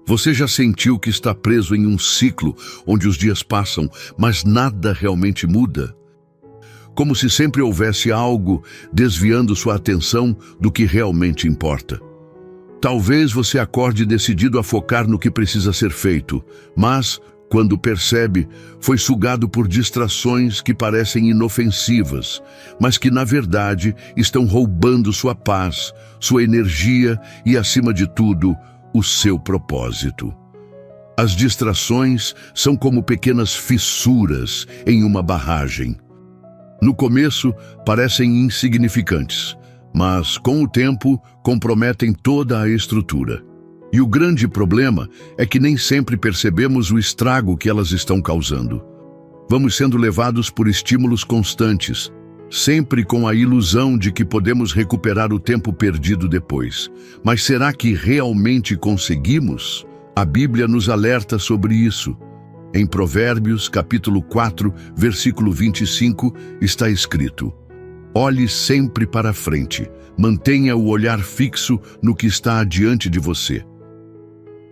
Você já sentiu que está preso em um ciclo onde os dias passam, mas nada realmente muda? Como se sempre houvesse algo desviando sua atenção do que realmente importa. Talvez você acorde decidido a focar no que precisa ser feito, mas, quando percebe, foi sugado por distrações que parecem inofensivas, mas que, na verdade, estão roubando sua paz, sua energia e, acima de tudo, o seu propósito. As distrações são como pequenas fissuras em uma barragem. No começo, parecem insignificantes, mas, com o tempo, comprometem toda a estrutura. E o grande problema é que nem sempre percebemos o estrago que elas estão causando. Vamos sendo levados por estímulos constantes, sempre com a ilusão de que podemos recuperar o tempo perdido depois. Mas será que realmente conseguimos? A Bíblia nos alerta sobre isso. Em Provérbios, capítulo 4, versículo 25, está escrito: olhe sempre para frente, mantenha o olhar fixo no que está adiante de você.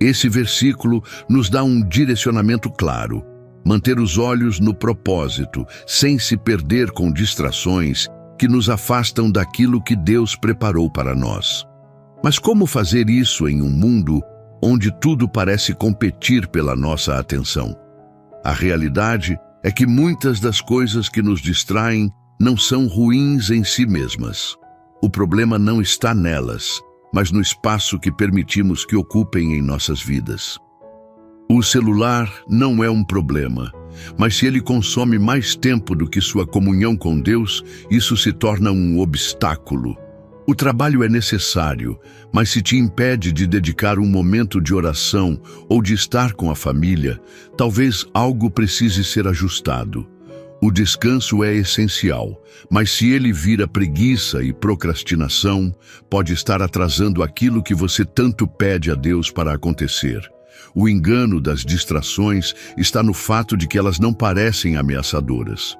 Esse versículo nos dá um direcionamento claro. Manter os olhos no propósito, sem se perder com distrações que nos afastam daquilo que Deus preparou para nós. Mas como fazer isso em um mundo onde tudo parece competir pela nossa atenção? A realidade é que muitas das coisas que nos distraem não são ruins em si mesmas. O problema não está nelas, mas no espaço que permitimos que ocupem em nossas vidas. O celular não é um problema, mas se ele consome mais tempo do que sua comunhão com Deus, isso se torna um obstáculo. O trabalho é necessário, mas se te impede de dedicar um momento de oração ou de estar com a família, talvez algo precise ser ajustado. O descanso é essencial, mas se ele vira preguiça e procrastinação, pode estar atrasando aquilo que você tanto pede a Deus para acontecer. O engano das distrações está no fato de que elas não parecem ameaçadoras.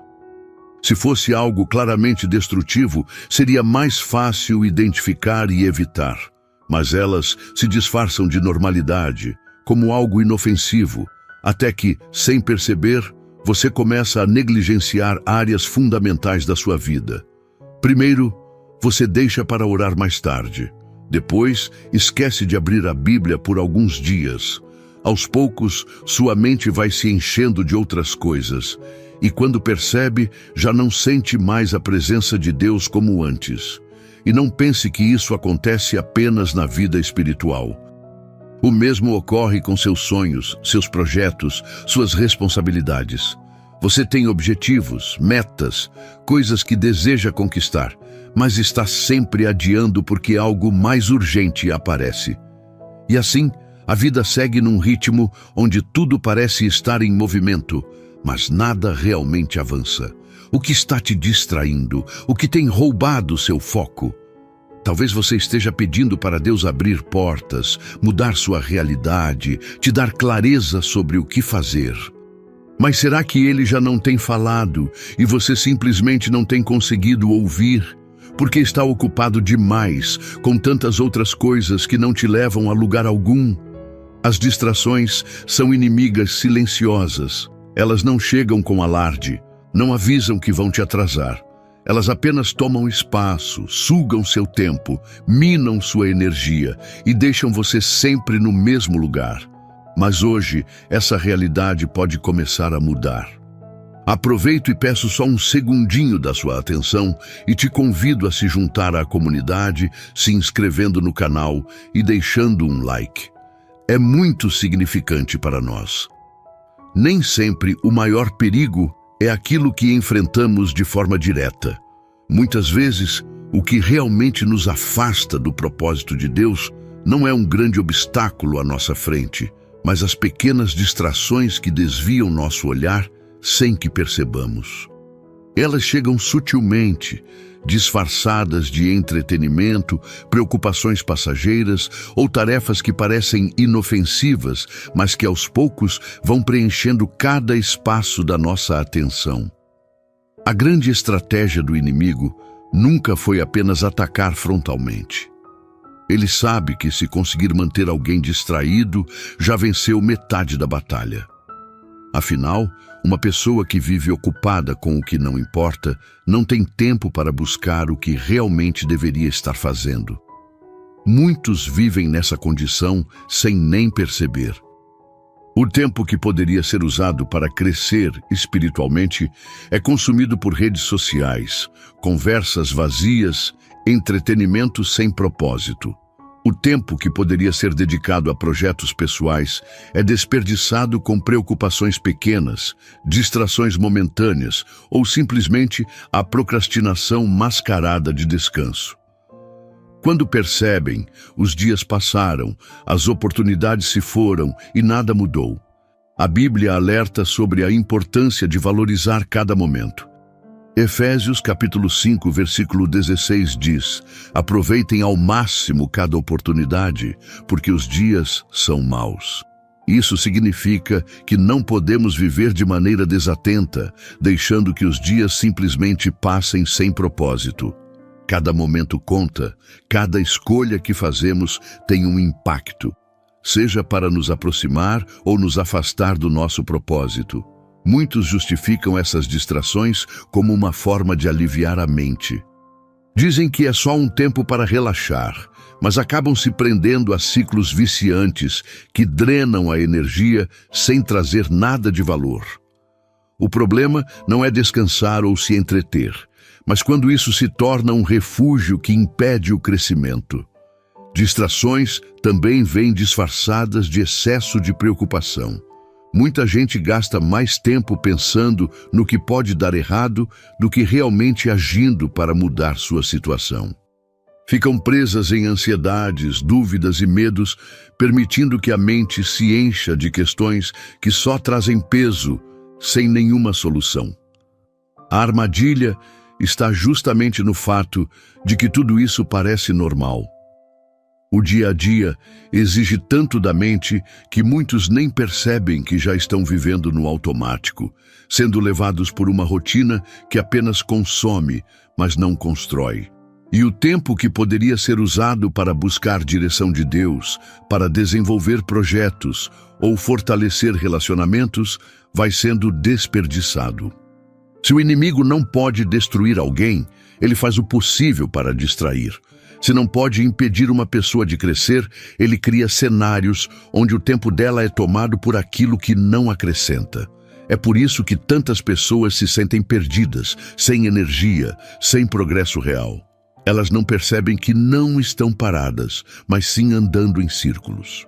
Se fosse algo claramente destrutivo, seria mais fácil identificar e evitar. Mas elas se disfarçam de normalidade, como algo inofensivo, até que, sem perceber, você começa a negligenciar áreas fundamentais da sua vida. Primeiro, você deixa para orar mais tarde. Depois, esquece de abrir a Bíblia por alguns dias. Aos poucos, sua mente vai se enchendo de outras coisas. E quando percebe, já não sente mais a presença de Deus como antes. E não pense que isso acontece apenas na vida espiritual. O mesmo ocorre com seus sonhos, seus projetos, suas responsabilidades. Você tem objetivos, metas, coisas que deseja conquistar, mas está sempre adiando porque algo mais urgente aparece. E assim, a vida segue num ritmo onde tudo parece estar em movimento, mas nada realmente avança. O que está te distraindo? O que tem roubado seu foco? Talvez você esteja pedindo para Deus abrir portas, mudar sua realidade, te dar clareza sobre o que fazer. Mas será que Ele já não tem falado e você simplesmente não tem conseguido ouvir? Porque está ocupado demais com tantas outras coisas que não te levam a lugar algum? As distrações são inimigas silenciosas. Elas não chegam com alarde, não avisam que vão te atrasar. Elas apenas tomam espaço, sugam seu tempo, minam sua energia e deixam você sempre no mesmo lugar. Mas hoje, essa realidade pode começar a mudar. Aproveito e peço só um segundinho da sua atenção e te convido a se juntar à comunidade, se inscrevendo no canal e deixando um like. É muito significante para nós. Nem sempre o maior perigo é aquilo que enfrentamos de forma direta. Muitas vezes, o que realmente nos afasta do propósito de Deus não é um grande obstáculo à nossa frente, mas as pequenas distrações que desviam nosso olhar sem que percebamos. Elas chegam sutilmente, disfarçadas de entretenimento, preocupações passageiras ou tarefas que parecem inofensivas, mas que aos poucos vão preenchendo cada espaço da nossa atenção. A grande estratégia do inimigo nunca foi apenas atacar frontalmente. Ele sabe que se conseguir manter alguém distraído, já venceu metade da batalha. Afinal, uma pessoa que vive ocupada com o que não importa, não tem tempo para buscar o que realmente deveria estar fazendo. Muitos vivem nessa condição sem nem perceber. O tempo que poderia ser usado para crescer espiritualmente é consumido por redes sociais, conversas vazias, entretenimento sem propósito. O tempo que poderia ser dedicado a projetos pessoais é desperdiçado com preocupações pequenas, distrações momentâneas ou simplesmente a procrastinação mascarada de descanso. Quando percebem, os dias passaram, as oportunidades se foram e nada mudou. A Bíblia alerta sobre a importância de valorizar cada momento. Efésios capítulo 5, versículo 16 diz: aproveitem ao máximo cada oportunidade, porque os dias são maus. Isso significa que não podemos viver de maneira desatenta, deixando que os dias simplesmente passem sem propósito. Cada momento conta, cada escolha que fazemos tem um impacto, seja para nos aproximar ou nos afastar do nosso propósito. Muitos justificam essas distrações como uma forma de aliviar a mente. Dizem que é só um tempo para relaxar, mas acabam se prendendo a ciclos viciantes que drenam a energia sem trazer nada de valor. O problema não é descansar ou se entreter, mas quando isso se torna um refúgio que impede o crescimento. Distrações também vêm disfarçadas de excesso de preocupação. Muita gente gasta mais tempo pensando no que pode dar errado do que realmente agindo para mudar sua situação. Ficam presas em ansiedades, dúvidas e medos, permitindo que a mente se encha de questões que só trazem peso, sem nenhuma solução. A armadilha está justamente no fato de que tudo isso parece normal. O dia a dia exige tanto da mente que muitos nem percebem que já estão vivendo no automático, sendo levados por uma rotina que apenas consome, mas não constrói. E o tempo que poderia ser usado para buscar direção de Deus, para desenvolver projetos ou fortalecer relacionamentos, vai sendo desperdiçado. Se o inimigo não pode destruir alguém, ele faz o possível para distrair. Se não pode impedir uma pessoa de crescer, ele cria cenários onde o tempo dela é tomado por aquilo que não acrescenta. É por isso que tantas pessoas se sentem perdidas, sem energia, sem progresso real. Elas não percebem que não estão paradas, mas sim andando em círculos.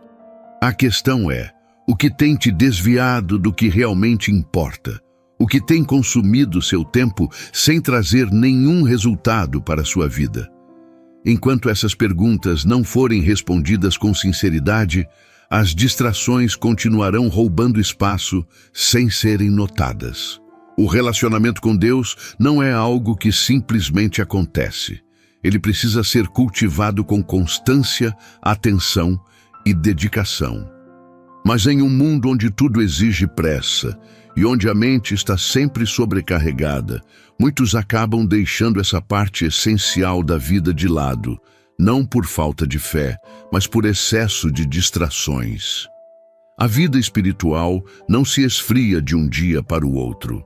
A questão é, o que tem te desviado do que realmente importa? O que tem consumido seu tempo sem trazer nenhum resultado para a sua vida? Enquanto essas perguntas não forem respondidas com sinceridade, as distrações continuarão roubando espaço sem serem notadas. O relacionamento com Deus não é algo que simplesmente acontece. Ele precisa ser cultivado com constância, atenção e dedicação. Mas em um mundo onde tudo exige pressa e onde a mente está sempre sobrecarregada, muitos acabam deixando essa parte essencial da vida de lado, não por falta de fé, mas por excesso de distrações. A vida espiritual não se esfria de um dia para o outro.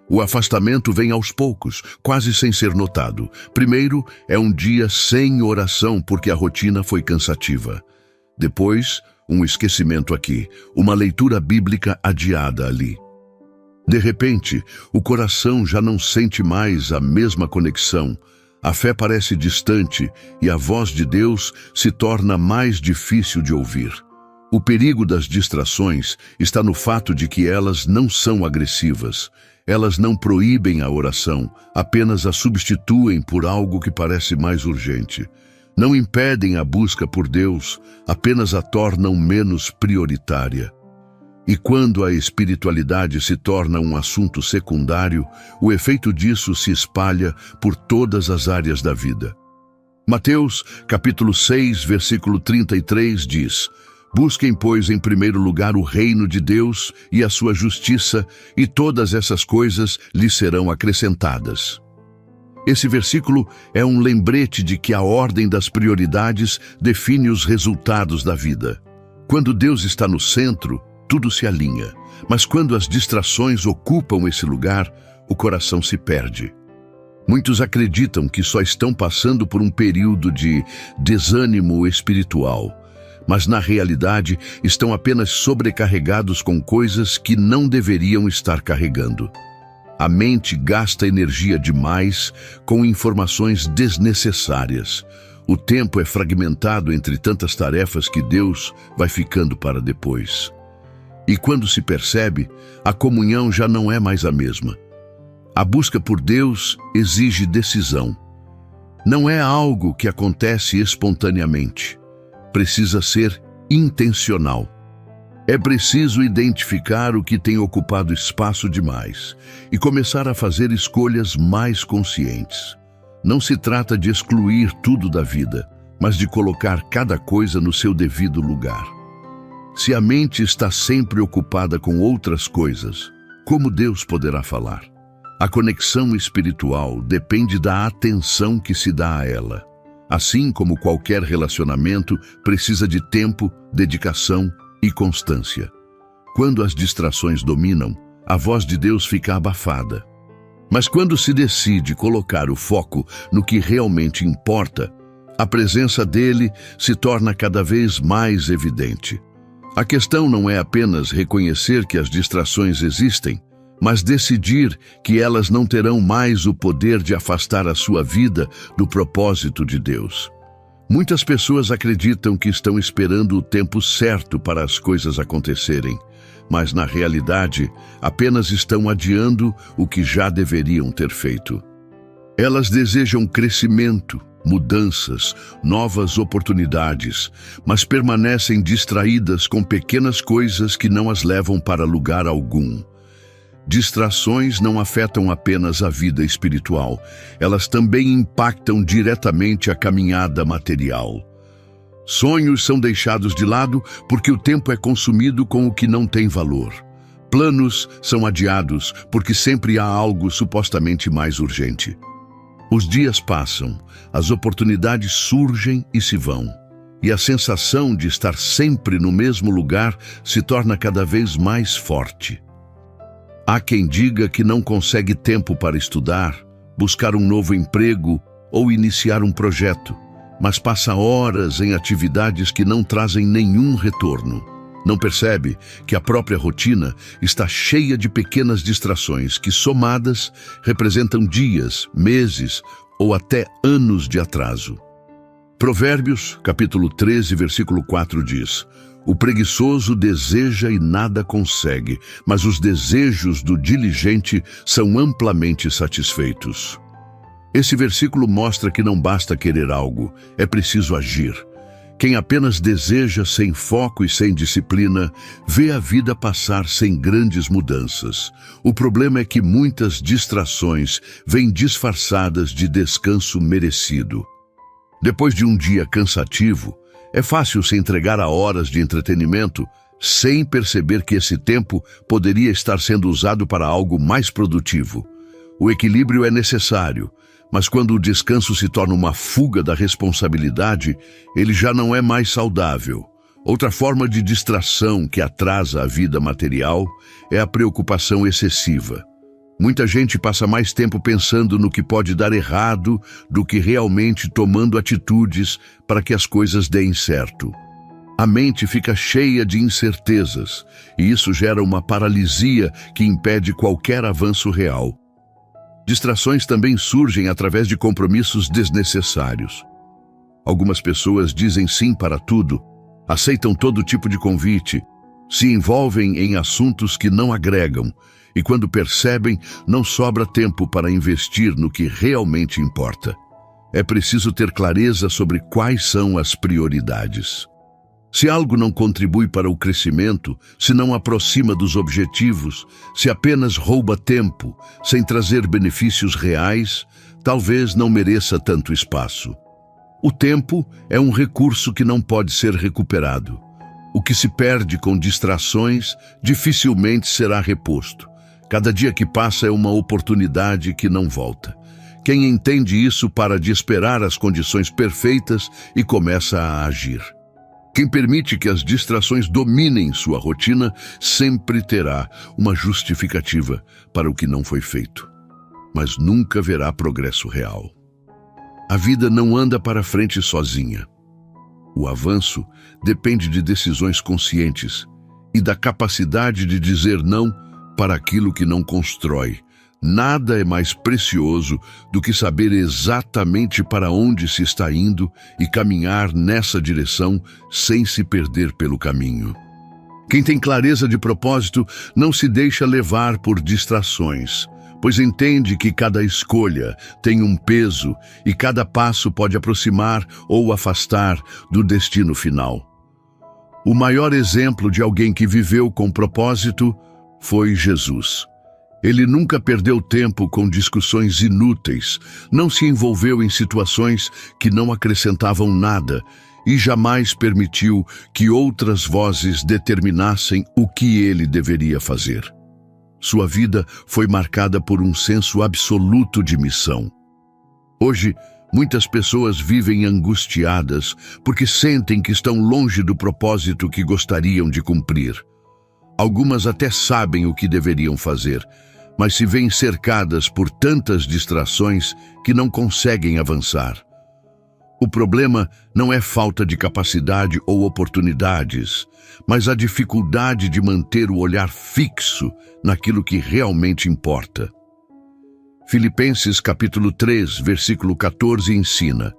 O afastamento vem aos poucos, quase sem ser notado. Primeiro, é um dia sem oração porque a rotina foi cansativa. Depois, um esquecimento aqui, uma leitura bíblica adiada ali. De repente, o coração já não sente mais a mesma conexão, a fé parece distante e a voz de Deus se torna mais difícil de ouvir. O perigo das distrações está no fato de que elas não são agressivas. Elas não proíbem a oração, apenas a substituem por algo que parece mais urgente. Não impedem a busca por Deus, apenas a tornam menos prioritária. E quando a espiritualidade se torna um assunto secundário, o efeito disso se espalha por todas as áreas da vida. Mateus, capítulo 6, versículo 33 diz: busquem, pois, em primeiro lugar o reino de Deus e a sua justiça, e todas essas coisas lhes serão acrescentadas. Esse versículo é um lembrete de que a ordem das prioridades define os resultados da vida. Quando Deus está no centro, tudo se alinha. Mas quando as distrações ocupam esse lugar, o coração se perde. Muitos acreditam que só estão passando por um período de desânimo espiritual, mas na realidade estão apenas sobrecarregados com coisas que não deveriam estar carregando. A mente gasta energia demais com informações desnecessárias. O tempo é fragmentado entre tantas tarefas que Deus vai ficando para depois. E quando se percebe, a comunhão já não é mais a mesma. A busca por Deus exige decisão. Não é algo que acontece espontaneamente. Precisa ser intencional. É preciso identificar o que tem ocupado espaço demais e começar a fazer escolhas mais conscientes. Não se trata de excluir tudo da vida, mas de colocar cada coisa no seu devido lugar. Se a mente está sempre ocupada com outras coisas, como Deus poderá falar? A conexão espiritual depende da atenção que se dá a ela. Assim como qualquer relacionamento, precisa de tempo, dedicação e constância. Quando as distrações dominam, a voz de Deus fica abafada. Mas quando se decide colocar o foco no que realmente importa, a presença dele se torna cada vez mais evidente. A questão não é apenas reconhecer que as distrações existem, mas decidir que elas não terão mais o poder de afastar a sua vida do propósito de Deus. Muitas pessoas acreditam que estão esperando o tempo certo para as coisas acontecerem, mas na realidade apenas estão adiando o que já deveriam ter feito. Elas desejam crescimento, mudanças, novas oportunidades, mas permanecem distraídas com pequenas coisas que não as levam para lugar algum. Distrações não afetam apenas a vida espiritual, elas também impactam diretamente a caminhada material. Sonhos são deixados de lado porque o tempo é consumido com o que não tem valor. Planos são adiados porque sempre há algo supostamente mais urgente. Os dias passam, as oportunidades surgem e se vão, e a sensação de estar sempre no mesmo lugar se torna cada vez mais forte. Há quem diga que não consegue tempo para estudar, buscar um novo emprego ou iniciar um projeto, mas passa horas em atividades que não trazem nenhum retorno. Não percebe que a própria rotina está cheia de pequenas distrações que, somadas, representam dias, meses ou até anos de atraso. Provérbios, capítulo 13, versículo 4 diz: "O preguiçoso deseja e nada consegue, mas os desejos do diligente são amplamente satisfeitos." Esse versículo mostra que não basta querer algo, é preciso agir. Quem apenas deseja sem foco e sem disciplina, vê a vida passar sem grandes mudanças. O problema é que muitas distrações vêm disfarçadas de descanso merecido. Depois de um dia cansativo, é fácil se entregar a horas de entretenimento sem perceber que esse tempo poderia estar sendo usado para algo mais produtivo. O equilíbrio é necessário, mas quando o descanso se torna uma fuga da responsabilidade, ele já não é mais saudável. Outra forma de distração que atrasa a vida material é a preocupação excessiva. Muita gente passa mais tempo pensando no que pode dar errado do que realmente tomando atitudes para que as coisas deem certo. A mente fica cheia de incertezas, e isso gera uma paralisia que impede qualquer avanço real. Distrações também surgem através de compromissos desnecessários. Algumas pessoas dizem sim para tudo, aceitam todo tipo de convite, se envolvem em assuntos que não agregam, e quando percebem, não sobra tempo para investir no que realmente importa. É preciso ter clareza sobre quais são as prioridades. Se algo não contribui para o crescimento, se não aproxima dos objetivos, se apenas rouba tempo, sem trazer benefícios reais, talvez não mereça tanto espaço. O tempo é um recurso que não pode ser recuperado. O que se perde com distrações dificilmente será reposto. Cada dia que passa é uma oportunidade que não volta. Quem entende isso para de esperar as condições perfeitas e começa a agir. Quem permite que as distrações dominem sua rotina sempre terá uma justificativa para o que não foi feito, mas nunca verá progresso real. A vida não anda para frente sozinha. O avanço depende de decisões conscientes e da capacidade de dizer não para aquilo que não constrói. Nada é mais precioso do que saber exatamente para onde se está indo e caminhar nessa direção sem se perder pelo caminho. Quem tem clareza de propósito não se deixa levar por distrações, pois entende que cada escolha tem um peso e cada passo pode aproximar ou afastar do destino final. O maior exemplo de alguém que viveu com propósito foi Jesus. Ele nunca perdeu tempo com discussões inúteis, não se envolveu em situações que não acrescentavam nada e jamais permitiu que outras vozes determinassem o que ele deveria fazer. Sua vida foi marcada por um senso absoluto de missão. Hoje, muitas pessoas vivem angustiadas porque sentem que estão longe do propósito que gostariam de cumprir. Algumas até sabem o que deveriam fazer, mas se veem cercadas por tantas distrações que não conseguem avançar. O problema não é falta de capacidade ou oportunidades, mas a dificuldade de manter o olhar fixo naquilo que realmente importa. Filipenses capítulo 3, versículo 14 ensina: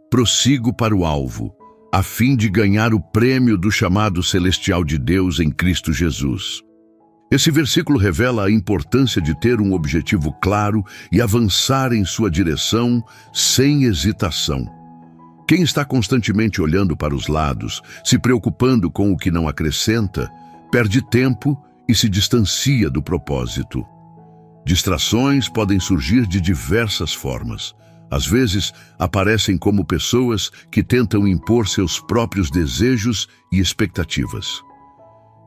prossigo para o alvo, a fim de ganhar o prêmio do chamado celestial de Deus em Cristo Jesus. Esse versículo revela a importância de ter um objetivo claro e avançar em sua direção sem hesitação. Quem está constantemente olhando para os lados, se preocupando com o que não acrescenta, perde tempo e se distancia do propósito. Distrações podem surgir de diversas formas. Às vezes, aparecem como pessoas que tentam impor seus próprios desejos e expectativas.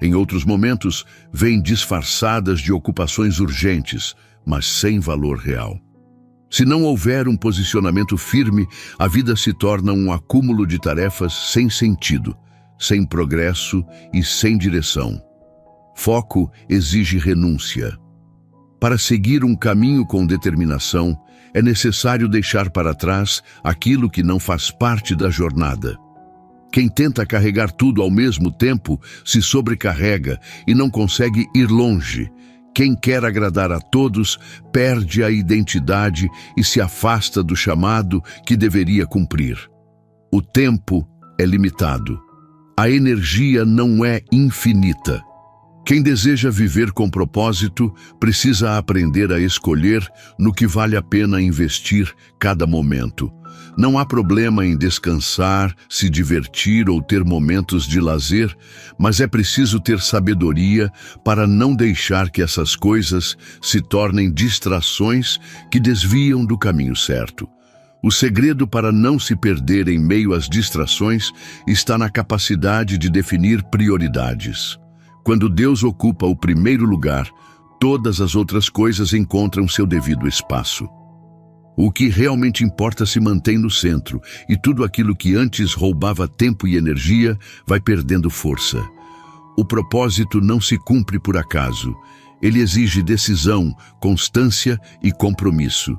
Em outros momentos, vêm disfarçadas de ocupações urgentes, mas sem valor real. Se não houver um posicionamento firme, a vida se torna um acúmulo de tarefas sem sentido, sem progresso e sem direção. Foco exige renúncia. Para seguir um caminho com determinação, é necessário deixar para trás aquilo que não faz parte da jornada. Quem tenta carregar tudo ao mesmo tempo se sobrecarrega e não consegue ir longe. Quem quer agradar a todos perde a identidade e se afasta do chamado que deveria cumprir. O tempo é limitado. A energia não é infinita. Quem deseja viver com propósito precisa aprender a escolher no que vale a pena investir cada momento. Não há problema em descansar, se divertir ou ter momentos de lazer, mas é preciso ter sabedoria para não deixar que essas coisas se tornem distrações que desviam do caminho certo. O segredo para não se perder em meio às distrações está na capacidade de definir prioridades. Quando Deus ocupa o primeiro lugar, todas as outras coisas encontram seu devido espaço. O que realmente importa se mantém no centro, e tudo aquilo que antes roubava tempo e energia vai perdendo força. O propósito não se cumpre por acaso. Ele exige decisão, constância e compromisso.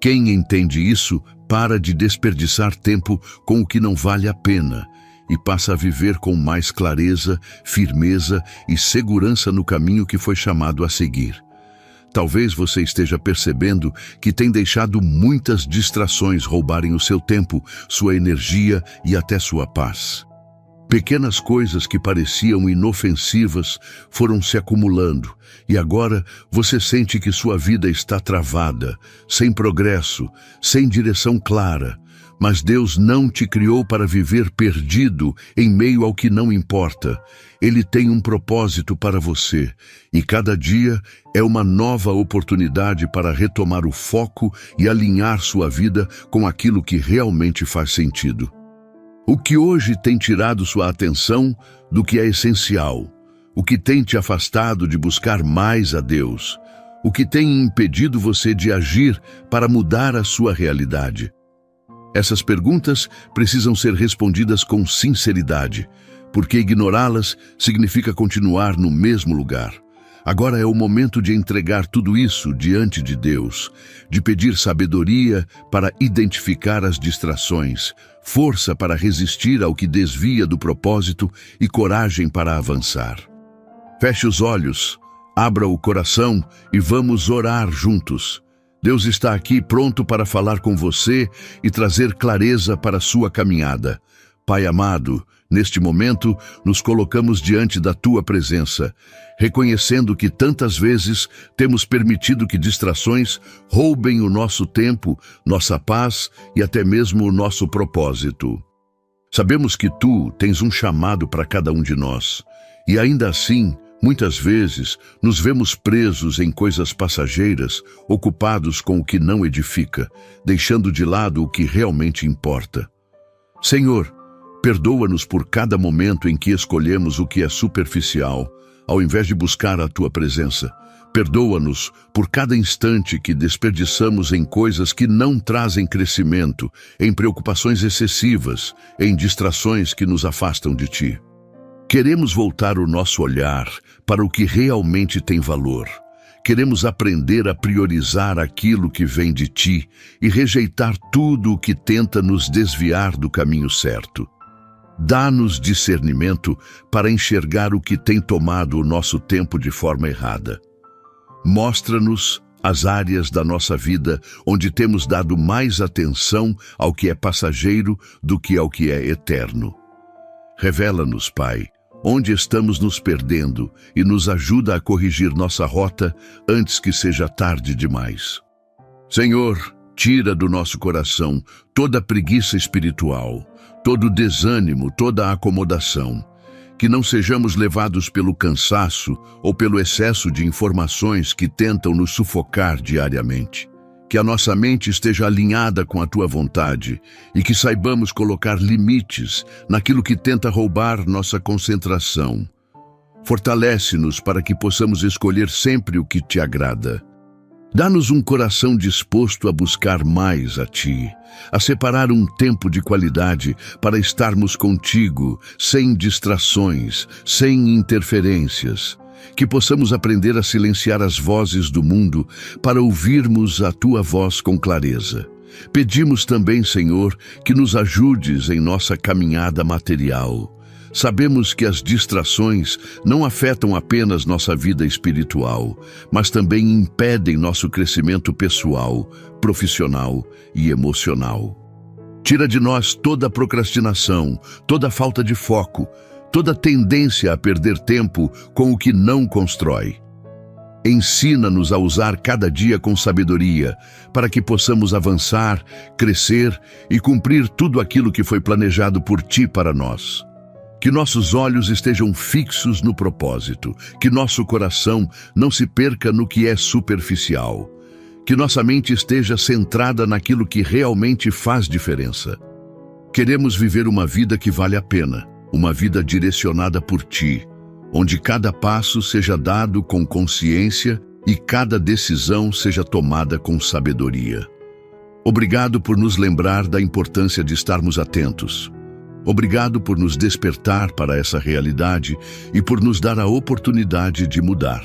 Quem entende isso para de desperdiçar tempo com o que não vale a pena e passa a viver com mais clareza, firmeza e segurança no caminho que foi chamado a seguir. Talvez você esteja percebendo que tem deixado muitas distrações roubarem o seu tempo, sua energia e até sua paz. Pequenas coisas que pareciam inofensivas foram se acumulando e agora você sente que sua vida está travada, sem progresso, sem direção clara. Mas Deus não te criou para viver perdido em meio ao que não importa. Ele tem um propósito para você, e cada dia é uma nova oportunidade para retomar o foco e alinhar sua vida com aquilo que realmente faz sentido. O que hoje tem tirado sua atenção do que é essencial? O que tem te afastado de buscar mais a Deus? O que tem impedido você de agir para mudar a sua realidade? Essas perguntas precisam ser respondidas com sinceridade, porque ignorá-las significa continuar no mesmo lugar. Agora é o momento de entregar tudo isso diante de Deus, de pedir sabedoria para identificar as distrações, força para resistir ao que desvia do propósito e coragem para avançar. Feche os olhos, abra o coração e vamos orar juntos. Deus está aqui pronto para falar com você e trazer clareza para a sua caminhada. Pai amado, neste momento nos colocamos diante da Tua presença, reconhecendo que tantas vezes temos permitido que distrações roubem o nosso tempo, nossa paz e até mesmo o nosso propósito. Sabemos que Tu tens um chamado para cada um de nós, e ainda assim, muitas vezes, nos vemos presos em coisas passageiras, ocupados com o que não edifica, deixando de lado o que realmente importa. Senhor, perdoa-nos por cada momento em que escolhemos o que é superficial, ao invés de buscar a Tua presença. Perdoa-nos por cada instante que desperdiçamos em coisas que não trazem crescimento, em preocupações excessivas, em distrações que nos afastam de Ti. Queremos voltar o nosso olhar para o que realmente tem valor. Queremos aprender a priorizar aquilo que vem de Ti e rejeitar tudo o que tenta nos desviar do caminho certo. Dá-nos discernimento para enxergar o que tem tomado o nosso tempo de forma errada. Mostra-nos as áreas da nossa vida onde temos dado mais atenção ao que é passageiro do que ao que é eterno. Revela-nos, Pai, onde estamos nos perdendo e nos ajuda a corrigir nossa rota antes que seja tarde demais. Senhor, tira do nosso coração toda a preguiça espiritual, todo o desânimo, toda a acomodação. Que não sejamos levados pelo cansaço ou pelo excesso de informações que tentam nos sufocar diariamente. Que a nossa mente esteja alinhada com a Tua vontade e que saibamos colocar limites naquilo que tenta roubar nossa concentração. Fortalece-nos para que possamos escolher sempre o que Te agrada. Dá-nos um coração disposto a buscar mais a Ti, a separar um tempo de qualidade para estarmos contigo, sem distrações, sem interferências. Que possamos aprender a silenciar as vozes do mundo para ouvirmos a Tua voz com clareza. Pedimos também, Senhor, que nos ajudes em nossa caminhada material. Sabemos que as distrações não afetam apenas nossa vida espiritual, mas também impedem nosso crescimento pessoal, profissional e emocional. Tira de nós toda a procrastinação, toda a falta de foco, toda tendência a perder tempo com o que não constrói. Ensina-nos a usar cada dia com sabedoria, para que possamos avançar, crescer e cumprir tudo aquilo que foi planejado por Ti para nós. Que nossos olhos estejam fixos no propósito, que nosso coração não se perca no que é superficial, que nossa mente esteja centrada naquilo que realmente faz diferença. Queremos viver uma vida que vale a pena, uma vida direcionada por Ti, onde cada passo seja dado com consciência e cada decisão seja tomada com sabedoria. Obrigado por nos lembrar da importância de estarmos atentos. Obrigado por nos despertar para essa realidade e por nos dar a oportunidade de mudar.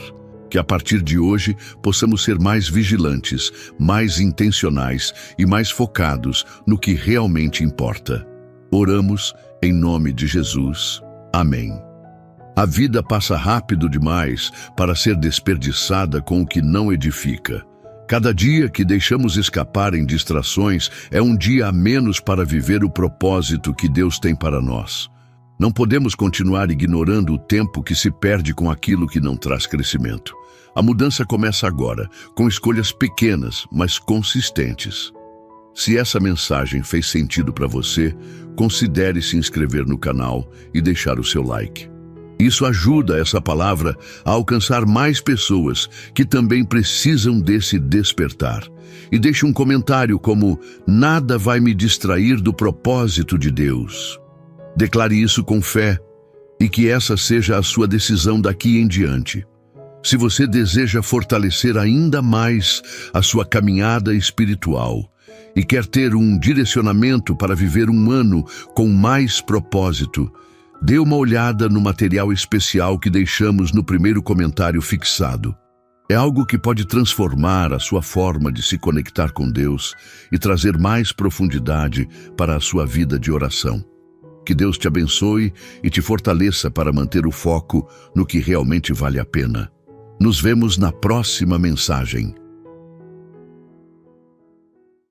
Que a partir de hoje possamos ser mais vigilantes, mais intencionais e mais focados no que realmente importa. Oramos em nome de Jesus. Amém. A vida passa rápido demais para ser desperdiçada com o que não edifica. Cada dia que deixamos escapar em distrações é um dia a menos para viver o propósito que Deus tem para nós. Não podemos continuar ignorando o tempo que se perde com aquilo que não traz crescimento. A mudança começa agora, com escolhas pequenas, mas consistentes. Se essa mensagem fez sentido para você, considere se inscrever no canal e deixar o seu like. Isso ajuda essa palavra a alcançar mais pessoas que também precisam desse despertar. E deixe um comentário como: nada vai me distrair do propósito de Deus. Declare isso com fé e que essa seja a sua decisão daqui em diante. Se você deseja fortalecer ainda mais a sua caminhada espiritual e quer ter um direcionamento para viver um ano com mais propósito, dê uma olhada no material especial que deixamos no primeiro comentário fixado. É algo que pode transformar a sua forma de se conectar com Deus e trazer mais profundidade para a sua vida de oração. Que Deus te abençoe e te fortaleça para manter o foco no que realmente vale a pena. Nos vemos na próxima mensagem.